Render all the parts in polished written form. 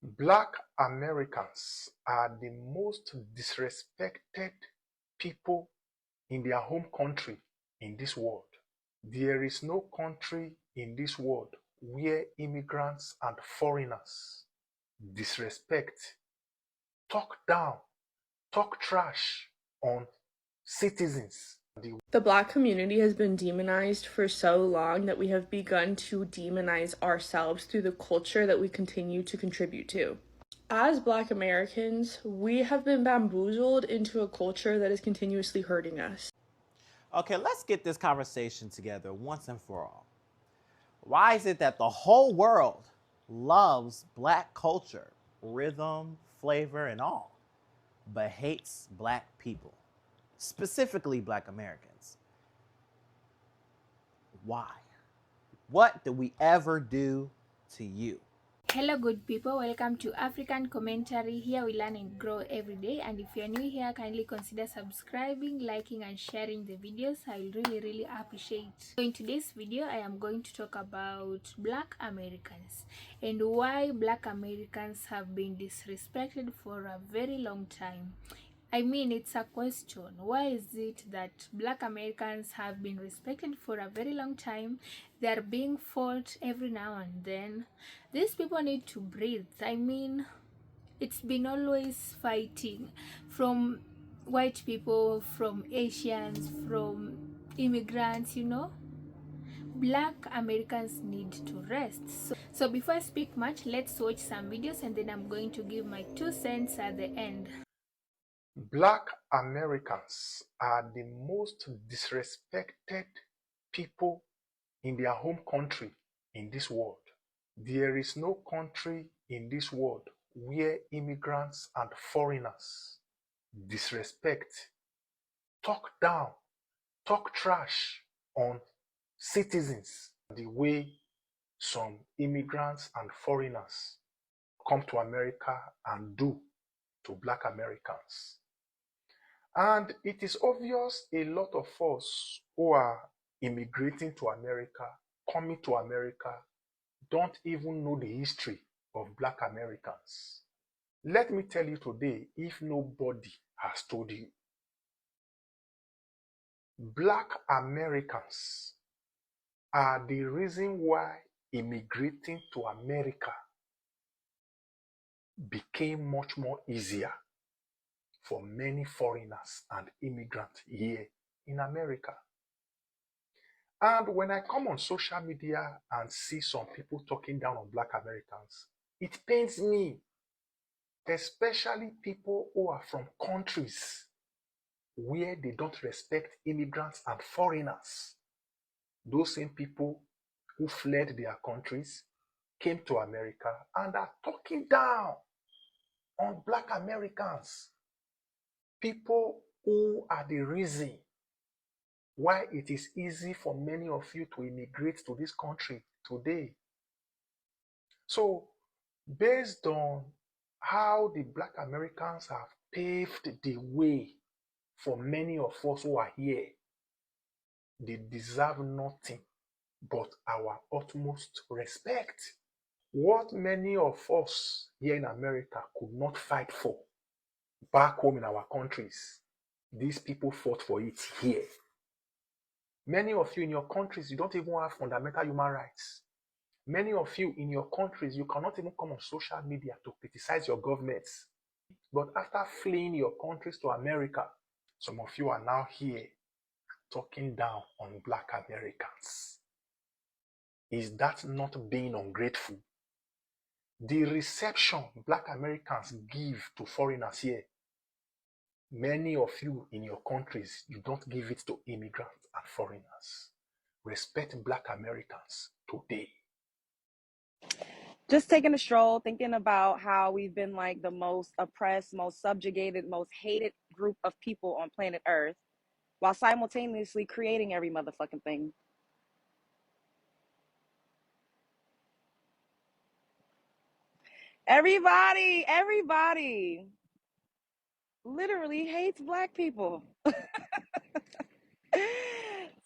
Black Americans are the most disrespected people in their home country in this world. There is no country in this world where immigrants and foreigners disrespect, talk down, talk trash on citizens. The Black community has been demonized for so long that we have begun to demonize ourselves through the culture that we continue to contribute to. As Black Americans, we have been bamboozled into a culture that is continuously hurting us. Okay, let's get this conversation together once and for all. Why is it that the whole world loves Black culture, rhythm, flavor, and all, but hates Black people, specifically Black Americans? Why? What did we ever do to you? Hello good people, welcome to African Commentary. Here we learn and grow every day, and if you're new here, kindly consider subscribing, liking and sharing the videos. I will really appreciate. So in today's video I am going to talk about Black Americans and why Black Americans have been disrespected for a very long time. I mean, it's a question. Why is it that Black Americans have been respected for a very long time? They're being fought every now and then. These people need to breathe. I mean, it's been always fighting from white people, from Asians, from immigrants, you know. Black Americans need to rest. So before I speak much, let's watch some videos and then I'm going to give my 2 cents at the end. Black Americans are the most disrespected people in their home country in this world. There is no country in this world where immigrants and foreigners disrespect, talk down, talk trash on citizens the way some immigrants and foreigners come to America and do to Black Americans. And it is obvious a lot of us who are immigrating to America, coming to America, don't even know the history of Black Americans. Let me tell you today, if nobody has told you, Black Americans are the reason why immigrating to America became much more easier for many foreigners and immigrants here in America. And when I come on social media and see some people talking down on Black Americans, it pains me, especially people who are from countries where they don't respect immigrants and foreigners. Those same people who fled their countries, came to America, and are talking down on Black Americans. People who are the reason why it is easy for many of you to immigrate to this country today. So, based on how the Black Americans have paved the way for many of us who are here, they deserve nothing but our utmost respect. What many of us here in America could not fight for back home in our countries, these people fought for it here. Many of you in your countries, you don't even have fundamental human rights. Many of you in your countries, you cannot even come on social media to criticize your governments. But after fleeing your countries to America, some of you are now here talking down on Black Americans. Is that not being ungrateful? The reception Black Americans give to foreigners here, many of you in your countries, you don't give it to immigrants and foreigners. Respect Black Americans today. Just taking a stroll, thinking about how we've been like the most oppressed, most subjugated, most hated group of people on planet Earth, while simultaneously creating every motherfucking thing. Everybody literally hates Black people.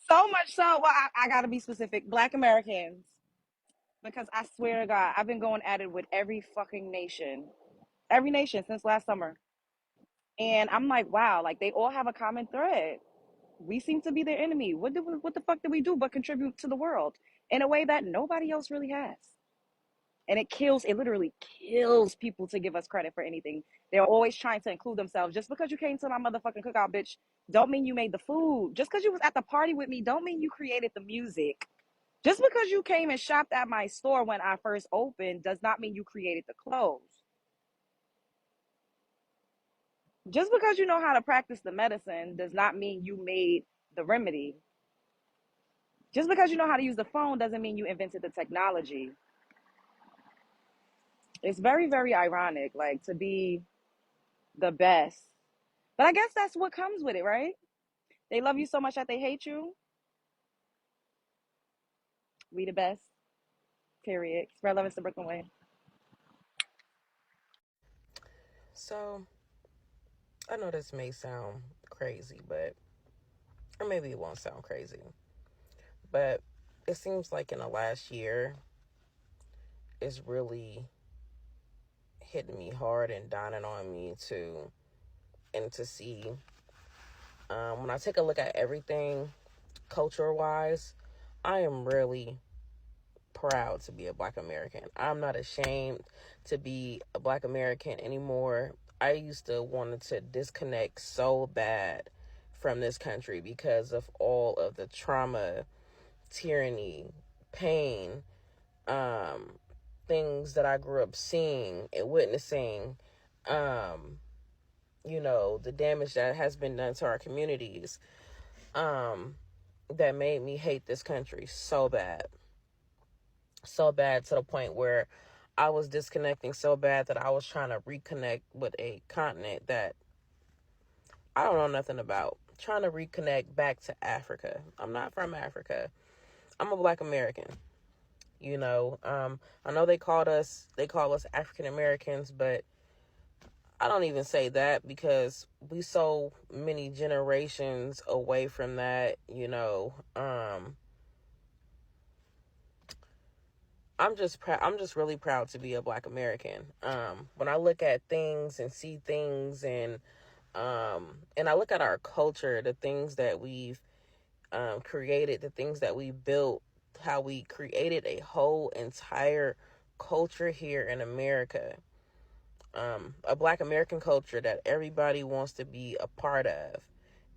So much so, well, I gotta be specific. Black Americans. because I swear to God, I've been going at it with every nation since last summer. And I'm like, wow, like they all have a common thread. We seem to be their enemy. What the fuck did we do but contribute to the world in a way that nobody else really has? And it literally kills people to give us credit for anything. They're always trying to include themselves. Just because you came to my motherfucking cookout, bitch, don't mean you made the food. Just because you was at the party with me, don't mean you created the music. Just because you came and shopped at my store when I first opened does not mean you created the clothes. Just because you know how to practice the medicine does not mean you made the remedy. Just because you know how to use the phone doesn't mean you invented the technology. It's very, very ironic, like to be the best. But I guess that's what comes with it, right? They love you so much that they hate you. We the best. Period. Spread love, it's the Brooklyn way. So, I know this may sound crazy, or maybe it won't sound crazy, but it seems like in the last year, it's really hitting me hard and dawning on me to see, when I take a look at everything culture-wise, I am really proud to be a Black American. I'm not ashamed to be a Black American anymore. I used to want to disconnect so bad from this country because of all of the trauma, tyranny, pain, things that I grew up seeing and witnessing, the damage that has been done to our communities, that made me hate this country so bad. So bad to the point where I was disconnecting so bad that I was trying to reconnect with a continent that I don't know nothing about. Trying to reconnect back to Africa. I'm not from Africa. I'm a Black American. I know they call us African Americans, but I don't even say that because we so many generations away from that, I'm just really proud to be a Black American. When I look at things and see things and I look at our culture, the things that we've created, the things that we built, how we created a whole entire culture here in America. A Black American culture that everybody wants to be a part of.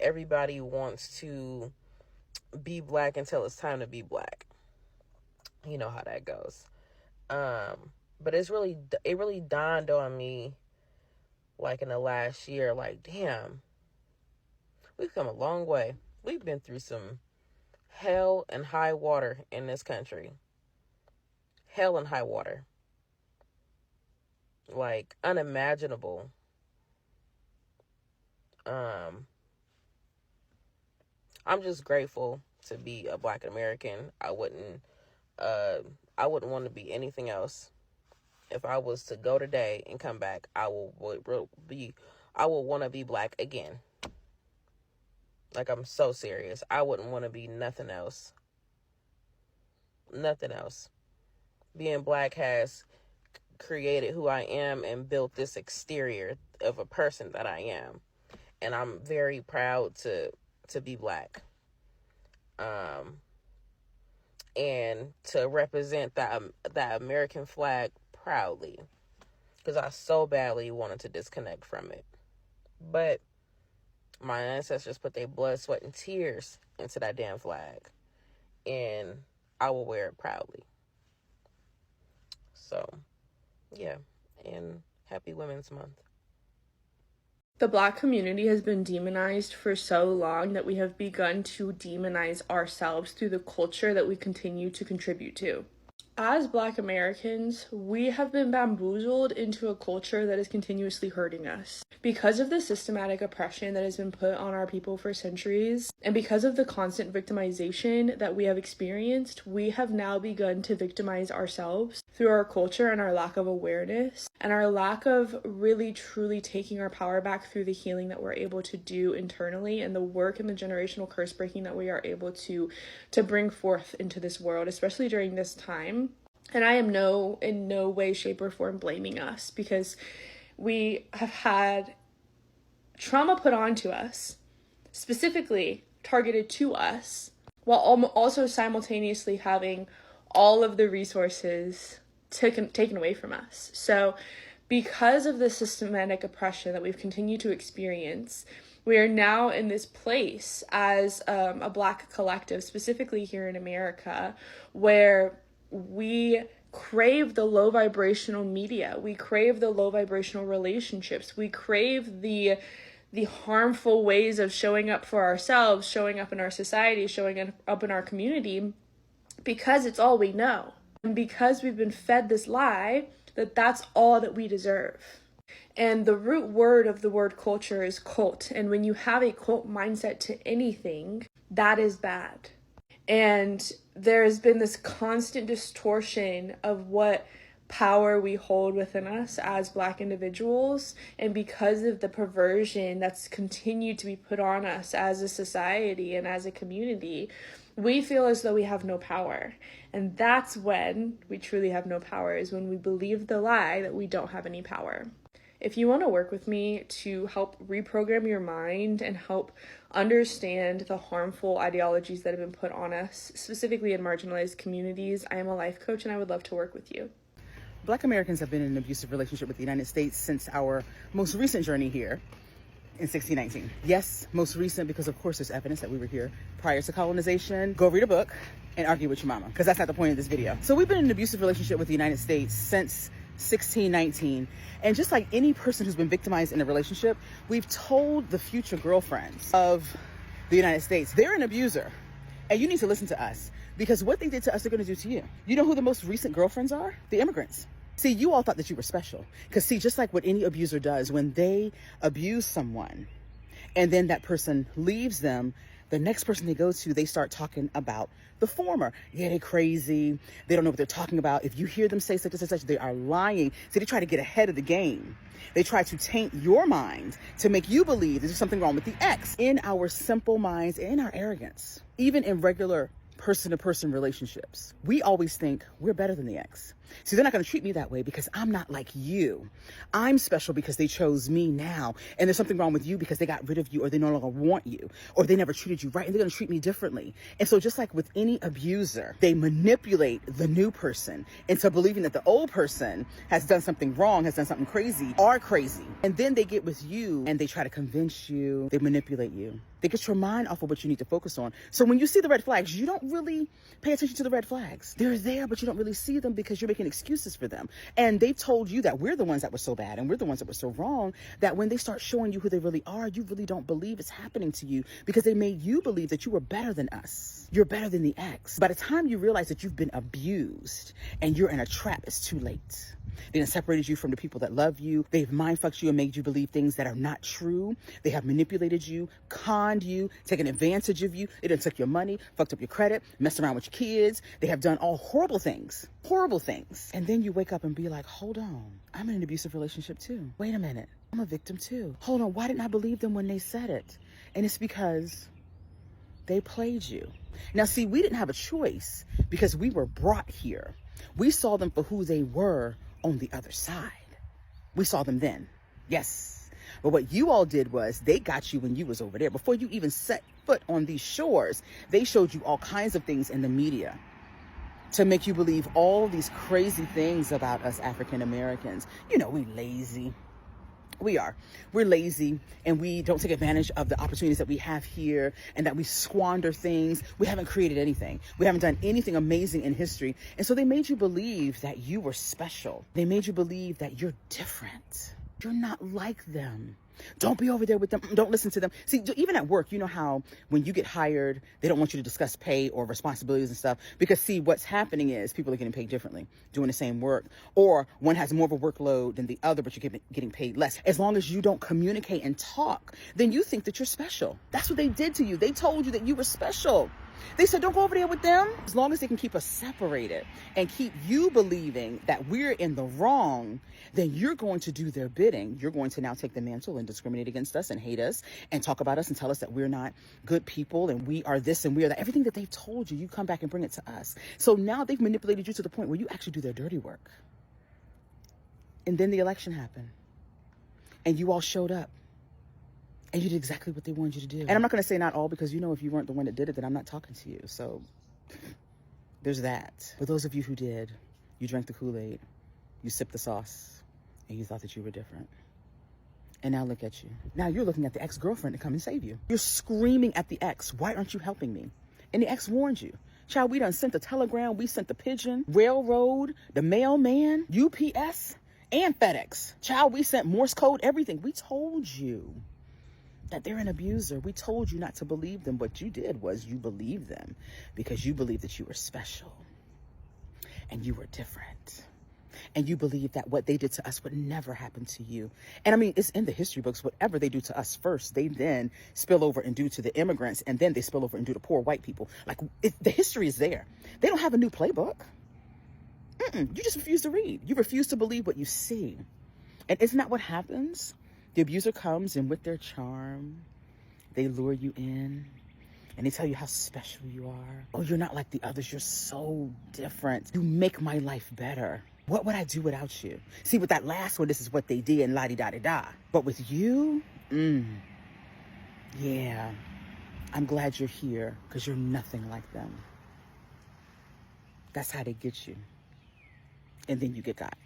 Everybody wants to be Black until it's time to be Black. You know how that goes. But it really dawned on me, like in the last year, like, damn, we've come a long way. We've been through some hell and high water in this country. Hell and high water. Like, unimaginable. I'm just grateful to be a Black American. I wouldn't want to be anything else. If I was to go today and come back, I will want to be Black again. Like, I'm so serious. I wouldn't want to be nothing else. Nothing else. Being Black has created who I am and built this exterior of a person that I am. And I'm very proud to be Black. And to represent that American flag proudly. Because I so badly wanted to disconnect from it. But my ancestors put their blood, sweat, and tears into that damn flag. And I will wear it proudly. So, yeah. And happy Women's Month. The Black community has been demonized for so long that we have begun to demonize ourselves through the culture that we continue to contribute to. As Black Americans, we have been bamboozled into a culture that is continuously hurting us. Because of the systematic oppression that has been put on our people for centuries, and because of the constant victimization that we have experienced, we have now begun to victimize ourselves through our culture and our lack of awareness, and our lack of really truly taking our power back through the healing that we're able to do internally, and the work and the generational curse breaking that we are able to bring forth into this world, especially during this time. And I am in no way, shape, or form blaming us, because we have had trauma put onto us, specifically targeted to us, while also simultaneously having all of the resources taken away from us. So because of the systematic oppression that we've continued to experience, we are now in this place as a Black collective, specifically here in America, where we crave the low vibrational media. We crave the low vibrational relationships. We crave the harmful ways of showing up for ourselves, showing up in our society, showing up in our community, because it's all we know. And because we've been fed this lie that that's all that we deserve. And the root word of the word culture is cult. And when you have a cult mindset to anything, that is bad. And there's been this constant distortion of what power we hold within us as Black individuals. And because of the perversion that's continued to be put on us as a society and as a community, we feel as though we have no power. And that's when we truly have no power, is when we believe the lie that we don't have any power. If you want to work with me to help reprogram your mind and help understand the harmful ideologies that have been put on us, specifically in marginalized communities, I am a life coach and I would love to work with you. Black Americans have been in an abusive relationship with the United States since our most recent journey here in 1619. Yes, most recent, because of course there's evidence that we were here prior to colonization. Go read a book and argue with your mama, because that's not the point of this video. So we've been in an abusive relationship with the United States since 1619. And just like any person who's been victimized in a relationship, we've told the future girlfriends of the United States, they're an abuser and you need to listen to us, because what they did to us, they're going to do to you. You know who the most recent girlfriends are? The immigrants. See, you all thought that you were special, because see, just like what any abuser does, when they abuse someone and then that person leaves them, the next person they go to, they start talking about the former. Yeah, they're crazy. They don't know what they're talking about. If you hear them say such and such, they are lying. So they try to get ahead of the game. They try to taint your mind to make you believe there's something wrong with the ex. In our simple minds, in our arrogance, even in regular person-to-person relationships, we always think we're better than the ex. See, they're not going to treat me that way because I'm not like you. I'm special because they chose me now. And there's something wrong with you because they got rid of you, or they no longer want you, or they never treated you right, and they're going to treat me differently. And so just like with any abuser, they manipulate the new person into believing that the old person has done something wrong, has done something crazy, are crazy. And then they get with you and they try to convince you, they manipulate you. They get your mind off of what you need to focus on. So when you see the red flags, you don't really pay attention to the red flags. They're there, but you don't really see them because you're making excuses for them. And they've told you that we're the ones that were so bad and we're the ones that were so wrong, that when they start showing you who they really are, you really don't believe it's happening to you, because they made you believe that you were better than us. You're better than the ex. By the time you realize that you've been abused and you're in a trap, it's too late. They have separated you from the people that love you. They've mind fucked you and made you believe things that are not true. They have manipulated you, conned you, taken advantage of you. They done took your money, fucked up your credit, messed around with your kids. They have done all horrible things. And then you wake up and be like, hold on, I'm in an abusive relationship too. Wait a minute, I'm a victim too. Hold on, why didn't I believe them when they said it? And it's because they played you. Now, see, we didn't have a choice because we were brought here. We saw them for who they were on the other side. We saw them then. Yes. But what you all did was they got you when you was over there. Before you even set foot on these shores, they showed you all kinds of things in the media to make you believe all these crazy things about us African Americans. You know, we lazy. We're lazy, and we don't take advantage of the opportunities that we have here, and that we squander things. We haven't created anything. We haven't done anything amazing in history. And so they made you believe that you were special. They made you believe that you're different. You're not like them. Don't be over there with them. Don't listen to them. See, even at work, you know how when you get hired, they don't want you to discuss pay or responsibilities and stuff, because see, what's happening is people are getting paid differently, doing the same work, or one has more of a workload than the other, but you're getting paid less. As long as you don't communicate and talk, then you think that you're special. That's what they did to you. They told you that you were special. They said, don't go over there with them. As long as they can keep us separated and keep you believing that we're in the wrong, then you're going to do their bidding. You're going to now take the mantle and discriminate against us and hate us and talk about us and tell us that we're not good people and we are this and we are that. Everything that they've told you, you come back and bring it to us. So now they've manipulated you to the point where you actually do their dirty work. And then the election happened. And you all showed up. And you did exactly what they wanted you to do. And I'm not going to say not all, because you know if you weren't the one that did it, then I'm not talking to you. So there's that. For those of you who did, you drank the Kool-Aid, you sipped the sauce, and you thought that you were different. And now look at you. Now you're looking at the ex-girlfriend to come and save you. You're screaming at the ex, why aren't you helping me? And the ex warned you. Child, we done sent the telegram, we sent the pigeon, railroad, the mailman, UPS, and FedEx. Child, we sent Morse code, everything. We told you that they're an abuser. We told you not to believe them. What you did was you believed them because you believed that you were special and you were different. And you believed that what they did to us would never happen to you. And I mean, it's in the history books. Whatever they do to us first, they then spill over and do to the immigrants. And then they spill over and do to poor white people. Like, the history is there. They don't have a new playbook. You just refuse to read. You refuse to believe what you see. And isn't that what happens? The abuser comes and with their charm, they lure you in and they tell you how special you are. Oh, you're not like the others. You're so different. You make my life better. What would I do without you? See, with that last one, this is what they did and la-di-da-di-da. But with you, yeah, I'm glad you're here because you're nothing like them. That's how they get you. And then you get got.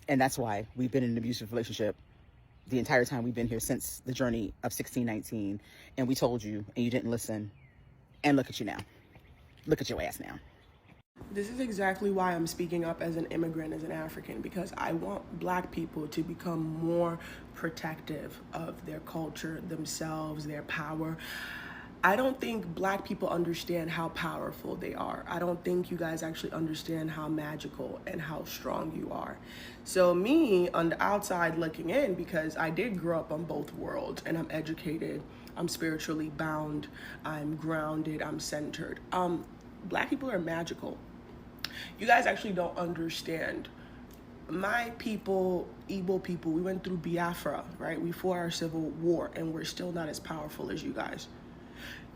And that's why we've been in an abusive relationship the entire time we've been here since the journey of 1619. And we told you and you didn't listen. And look at you now. Look at your ass now. This is exactly why I'm speaking up as an immigrant, as an African, because I want Black people to become more protective of their culture, themselves, their power. I don't think Black people understand how powerful they are. I don't think you guys actually understand how magical and how strong you are. So me, on the outside looking in, because I did grow up on both worlds and I'm educated, I'm spiritually bound, I'm grounded, I'm centered. Black people are magical. You guys actually don't understand. My people, Igbo people, we went through Biafra, right? We fought our civil war and we're still not as powerful as you guys.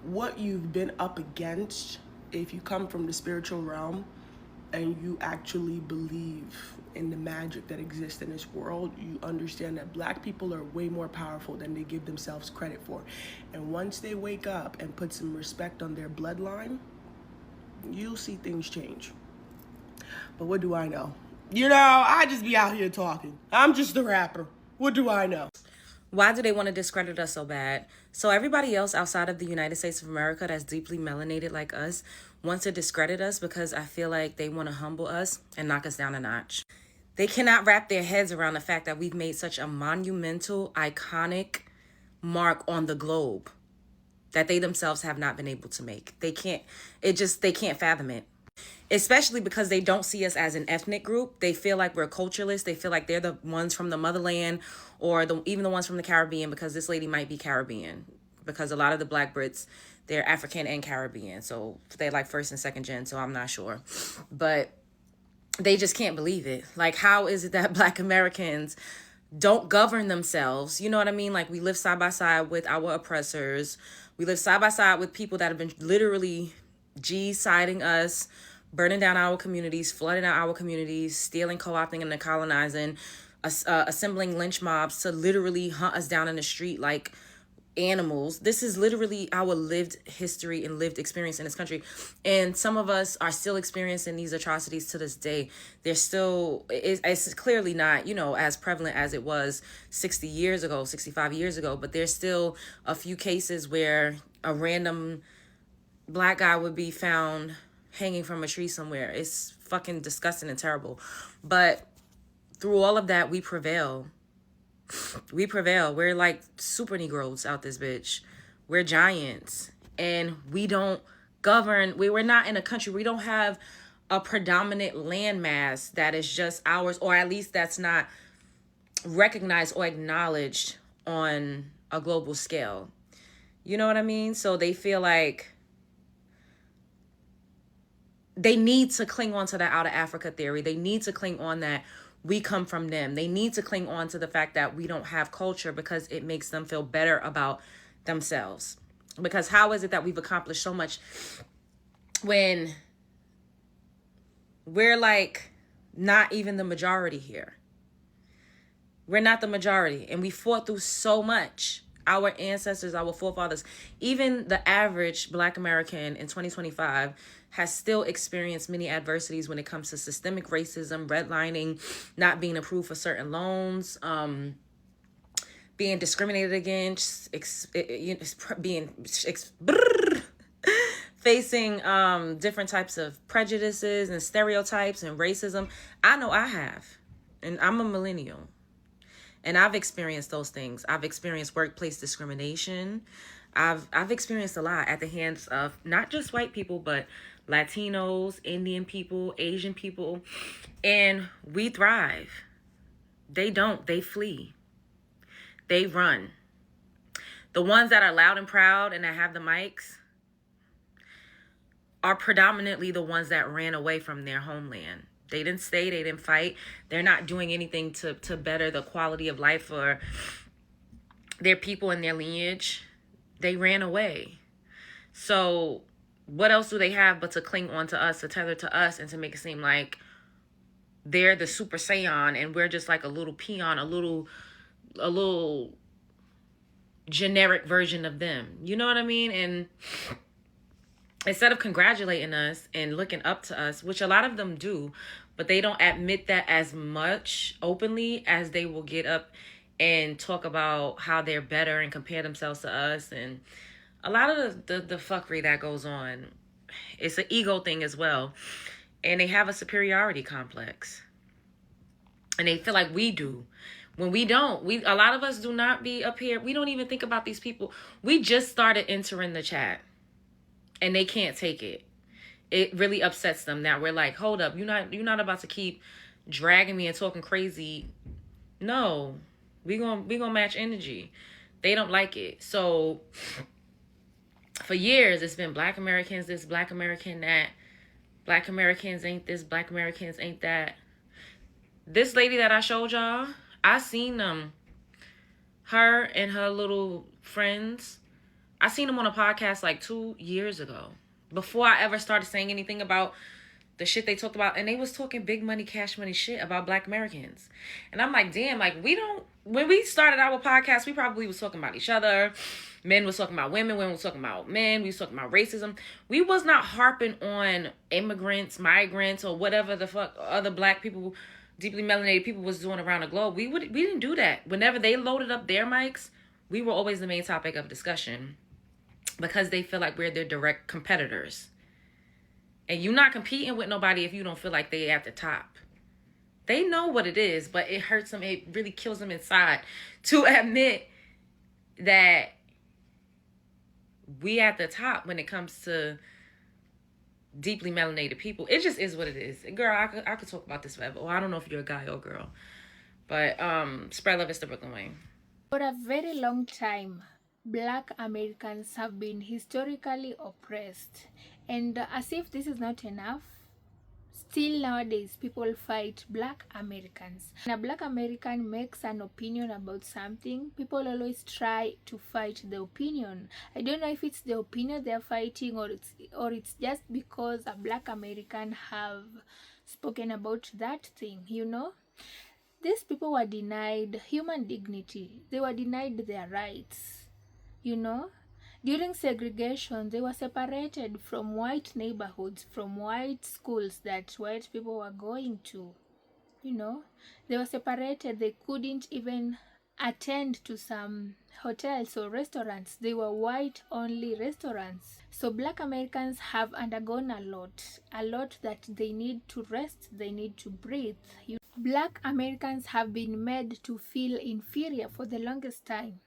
What you've been up against, if you come from the spiritual realm and you actually believe in the magic that exists in this world, you understand that Black people are way more powerful than they give themselves credit for. And once they wake up and put some respect on their bloodline, you'll see things change. But what do I know? You know, I just be out here talking. I'm just a rapper. What do I know? Why do they want to discredit us so bad? So everybody else outside of the United States of America that's deeply melanated like us wants to discredit us because I feel like they want to humble us and knock us down a notch. They cannot wrap their heads around the fact that we've made such a monumental, iconic mark on the globe that they themselves have not been able to make. They can't fathom it. Especially because they don't see us as an ethnic group. They feel like we're cultureless. They feel like they're the ones from the motherland or even the ones from the Caribbean, because this lady might be Caribbean. Because a lot of the Black Brits, they're African and Caribbean. So they're like first and second gen, so I'm not sure. But they just can't believe it. Like, how is it that Black Americans don't govern themselves? You know what I mean? Like, we live side by side with our oppressors. We live side by side with people that have been literally G-siding us, burning down our communities, flooding out our communities, stealing, co-opting, and colonizing, assembling lynch mobs to literally hunt us down in the street like animals. This is literally our lived history and lived experience in this country. And some of us are still experiencing these atrocities to this day. It's clearly not, as prevalent as it was 60 years ago, 65 years ago, but there's still a few cases where a random Black guy would be found hanging from a tree somewhere. It's fucking disgusting and terrible. But through all of that, we prevail. We prevail. We're like super Negroes out this bitch. We're giants. And we don't govern. We're not in a country. We don't have a predominant landmass that is just ours, or at least that's not recognized or acknowledged on a global scale. You know what I mean? So they feel like they need to cling on to that out of Africa theory. They need to cling on that we come from them. They need to cling on to the fact that we don't have culture because it makes them feel better about themselves. Because how is it that we've accomplished so much when we're like not even the majority here? We're not the majority, and we fought through so much. Our ancestors, our forefathers, even the average Black American in 2025 has still experienced many adversities when it comes to systemic racism, redlining, not being approved for certain loans, being discriminated against, facing different types of prejudices and stereotypes and racism. I know I have, and I'm a millennial. And I've experienced those things. I've experienced workplace discrimination. I've experienced a lot at the hands of not just white people, but Latinos, Indian people, Asian people. And we thrive. They don't. They flee. They run. The ones that are loud and proud and that have the mics are predominantly the ones that ran away from their homeland. They didn't stay. They didn't fight. They're not doing anything to better the quality of life for their people and their lineage. They ran away. So what else do they have but to cling on to us, to tether to us, and to make it seem like they're the Super Saiyan and we're just like a little peon, a little generic version of them. You know what I mean? And instead of congratulating us and looking up to us, which a lot of them do, but they don't admit that as much openly as they will get up and talk about how they're better and compare themselves to us. And a lot of the fuckery that goes on, it's an ego thing as well. And they have a superiority complex. And they feel like we do. When we don't. A lot of us do not be up here. We don't even think about these people. We just started entering the chat. And they can't take it. It really upsets them that we're like, hold up, you're not about to keep dragging me and talking crazy. No, we gonna match energy. They don't like it. So for years, it's been Black Americans this, Black American that, Black Americans ain't this, Black Americans ain't that. This lady that I showed y'all, I seen them, her and her little friends. I seen them on a podcast like 2 years ago, before I ever started saying anything about the shit they talked about. And they was talking big money, cash money shit about Black Americans. And I'm like, damn, like when we started our podcast, we probably was talking about each other. Men was talking about women was talking about men. We was talking about racism. We was not harping on immigrants, migrants, or whatever the fuck other Black people, deeply melanated people was doing around the globe. We didn't do that. Whenever they loaded up their mics, we were always the main topic of discussion. Because they feel like we're their direct competitors. And you're not competing with nobody if you don't feel like they at the top. They know what it is, but it hurts them. It really kills them inside to admit that we at the top when it comes to deeply melanated people. It just is what it is. Girl, I could talk about this forever. Well, I don't know if you're a guy or girl. But spread love is the Brooklyn Wayne. For a very long time, Black Americans have been historically oppressed, and as if this is not enough, still nowadays people fight Black Americans. When a Black American makes an opinion about something, people always try to fight the opinion. I don't know if it's the opinion they're fighting or it's just because a Black American have spoken about that thing, you know. These people were denied human dignity. They were denied their rights. You know, during segregation, they were separated from white neighborhoods, from white schools that white people were going to. You know, they were separated. They couldn't even attend to some hotels or restaurants. They were white-only restaurants. So Black Americans have undergone a lot that they need to rest, they need to breathe. Black Americans have been made to feel inferior for the longest time.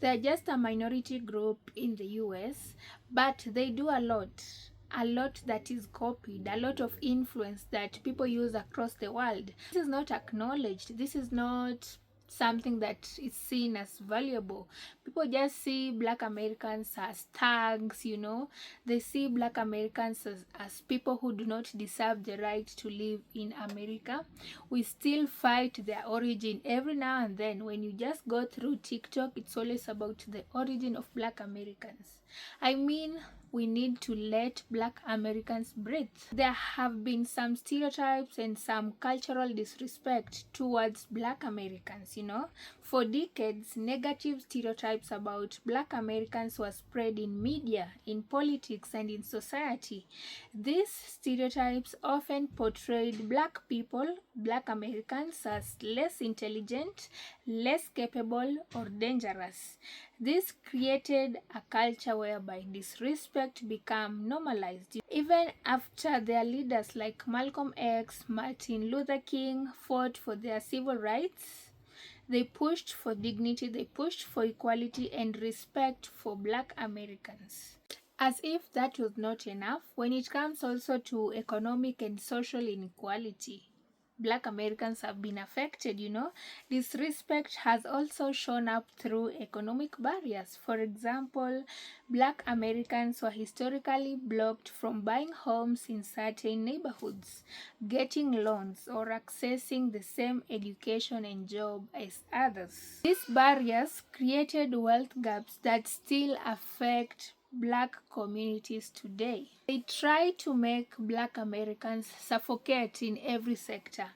They're just a minority group in the US, but they do a lot that is copied, a lot of influence that people use across the world. This is not acknowledged. This is not something that is seen as valuable. People just see Black Americans as thugs, you know. They see Black Americans as people who do not deserve the right to live in America. We still fight their origin every now and then. When you just go through TikTok, it's always about the origin of Black Americans. I mean, we need to let Black Americans breathe. There have been some stereotypes and some cultural disrespect towards Black Americans, you know. For decades, negative stereotypes about Black Americans were spread in media, in politics, and in society. These stereotypes often portrayed Black people, Black Americans, as less intelligent, less capable, or dangerous. This created a culture whereby disrespect became normalized. Even after their leaders like Malcolm X, Martin Luther King fought for their civil rights, they pushed for dignity, they pushed for equality and respect for Black Americans. As if that was not enough, when it comes also to economic and social inequality, Black Americans have been affected, you know. Disrespect has also shown up through economic barriers. For example, Black Americans were historically blocked from buying homes in certain neighborhoods, getting loans, or accessing the same education and job as others. These barriers created wealth gaps that still affect Black communities today. They try to make Black Americans suffocate in every sector.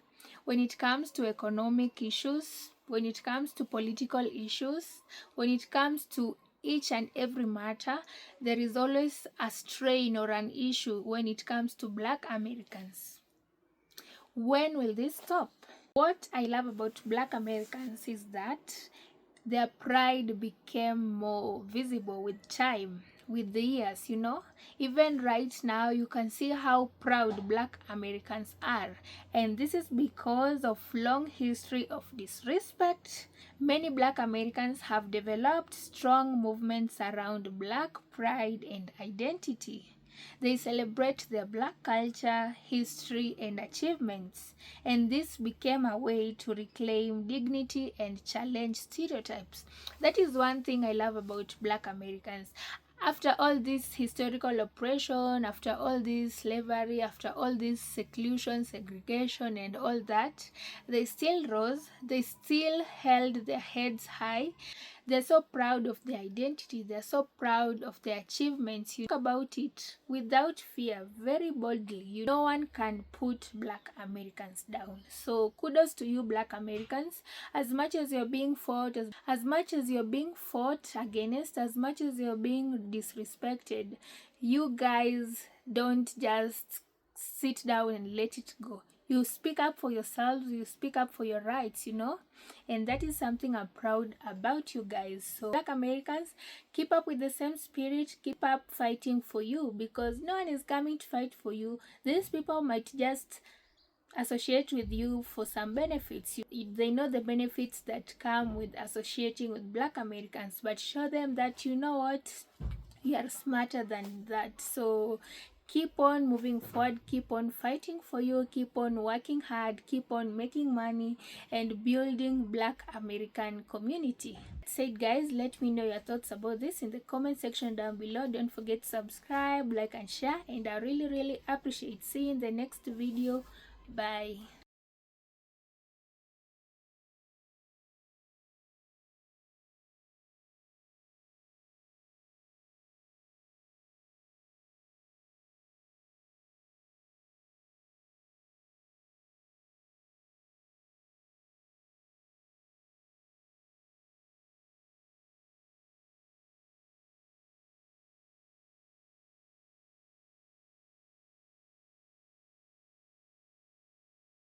When it comes to economic issues, when it comes to political issues, when it comes to each and every matter, there is always a strain or an issue when it comes to Black Americans. When will this stop? What I love about Black Americans is that their pride became more visible with time, with the years, you know. Even right now, you can see how proud Black Americans are. And this is because of long history of disrespect. Many Black Americans have developed strong movements around Black pride and identity. They celebrate their Black culture, history, and achievements, and this became a way to reclaim dignity and challenge stereotypes. That is one thing I love about Black Americans. After all this historical oppression, after all this slavery, after all this seclusion, segregation, and all that, they still rose, they still held their heads high. They're so proud of their identity, they're so proud of their achievements. You talk about it without fear, very boldly. No one can put Black Americans down. So kudos to you, Black Americans. As much as you're being fought, as much as you're being fought against, as much as you're being disrespected, you guys don't just sit down and let it go. You speak up for yourselves, you speak up for your rights, you know, and that is something I'm proud about you guys. So Black Americans, keep up with the same spirit, keep up fighting for you, because no one is coming to fight for you. These people might just associate with you for some benefits. They know the benefits that come with associating with Black Americans, but show them that, you know what, you are smarter than that. So keep on moving forward, keep on fighting for you, keep on working hard, keep on making money and building Black American community. Said guys, let me know your thoughts about this in the comment section down below. Don't forget to subscribe, like and share, and I really appreciate. See you in the next video. Bye.